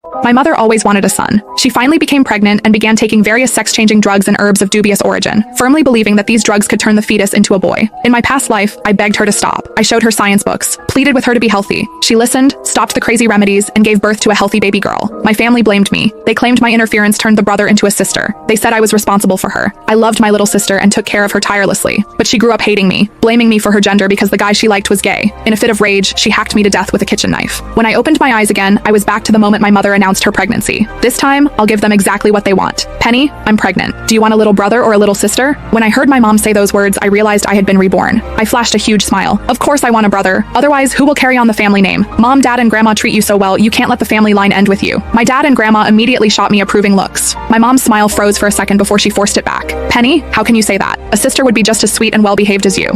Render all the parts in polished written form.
My mother always wanted a son. She finally became pregnant and began taking various sex-changing drugs and herbs of dubious origin, firmly believing that these drugs could turn the fetus into a boy. In my past life, I begged her to stop. I showed her science books, pleaded with her to be healthy. She listened, stopped the crazy remedies, and gave birth to a healthy baby girl. My family blamed me. They claimed my interference turned the brother into a sister. They said I was responsible for her. I loved my little sister and took care of her tirelessly. But she grew up hating me, blaming me for her gender because the guy she liked was gay. In a fit of rage, she hacked me to death with a kitchen knife. When I opened my eyes again, I was back to the moment my mother announced her pregnancy. This time, I'll give them exactly what they want. Penny, I'm pregnant. Do you want a little brother or a little sister? When I heard my mom say those words, I realized I had been reborn. I flashed a huge smile. Of course I want a brother. Otherwise, who will carry on the family name? Mom, Dad, and Grandma treat you so well, you can't let the family line end with you. My dad and Grandma immediately shot me approving looks. My mom's smile froze for a second before she forced it back. Penny, how can you say that? A sister would be just as sweet and well-behaved as you.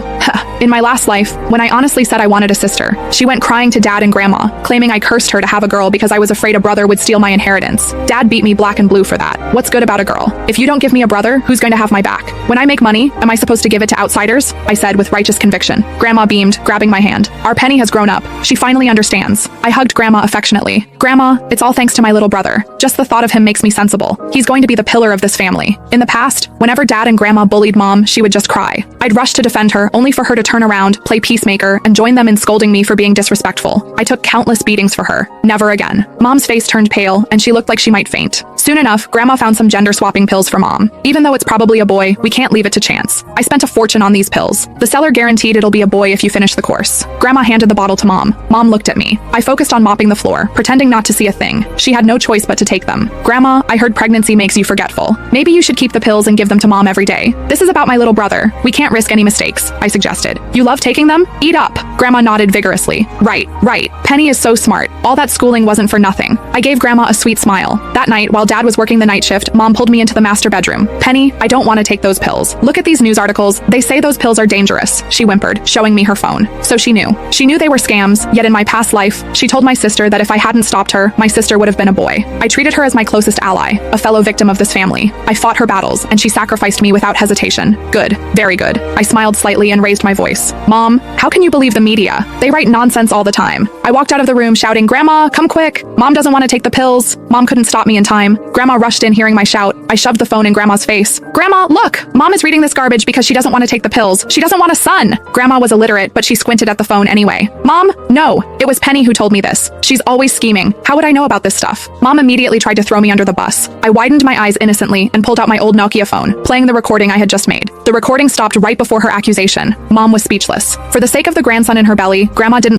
In my last life, when I honestly said I wanted a sister, she went crying to Dad and Grandma, claiming I cursed her to have a girl because I was afraid a brother would steal my inheritance. Dad beat me black and blue for that. What's good about a girl? If you don't give me a brother, who's going to have my back? When I make money, am I supposed to give it to outsiders? I said with righteous conviction. Grandma beamed, grabbing my hand. Our Penny has grown up. She finally understands. I hugged Grandma affectionately. Grandma, it's all thanks to my little brother. Just the thought of him makes me sensible. He's going to be the pillar of this family. In the past, whenever Dad and Grandma bullied Mom, she would just cry. I'd rush to defend her, only for her to turn around, play peacemaker, and join them in scolding me for being disrespectful. I took countless beatings for her. Never again. Mom's face turned pale, and she looked like she might faint. Soon enough, Grandma found some gender-swapping pills for Mom. Even though it's probably a boy, we can't leave it to chance. I spent a fortune on these pills. The seller guaranteed it'll be a boy if you finish the course. Grandma handed the bottle to Mom. Mom looked at me. I focused on mopping the floor, pretending not to see a thing. She had no choice but to take them. Grandma, I heard pregnancy makes you forgetful. Maybe you should keep the pills and give them to Mom every day. This is about my little brother. We can't risk any mistakes, I suggested. You love taking them? Eat up. Grandma nodded vigorously. Right. Penny is so smart. All that schooling wasn't for nothing. I gave Grandma a sweet smile. That night, while Dad was working the night shift, Mom pulled me into the master bedroom. Penny, I don't want to take those pills. Look at these news articles. They say those pills are dangerous, she whimpered, showing me her phone. So she knew. She knew they were scams, yet in my past life, she told my sister that if I hadn't stopped her, my sister would have been a boy. I treated her as my closest ally, a fellow victim of this family. I fought her battles, and she sacrificed me without hesitation. Good. Very good. I smiled slightly and raised my voice. Mom, how can you believe the media? They write nonsense all the time. I walked out of the room shouting, Grandma, come quick. Mom doesn't want to take the pills. Mom couldn't stop me in time. Grandma rushed in hearing my shout. I shoved the phone in Grandma's face. Grandma, look! Mom is reading this garbage because she doesn't want to take the pills. She doesn't want a son. Grandma was illiterate, but she squinted at the phone anyway. Mom, no. It was Penny who told me this. She's always scheming. How would I know about this stuff? Mom immediately tried to throw me under the bus. I widened my eyes innocently and pulled out my old Nokia phone, playing the recording I had just made. The recording stopped right before her accusation. Mom was speechless. For the sake of the grandson in her belly, Grandma didn't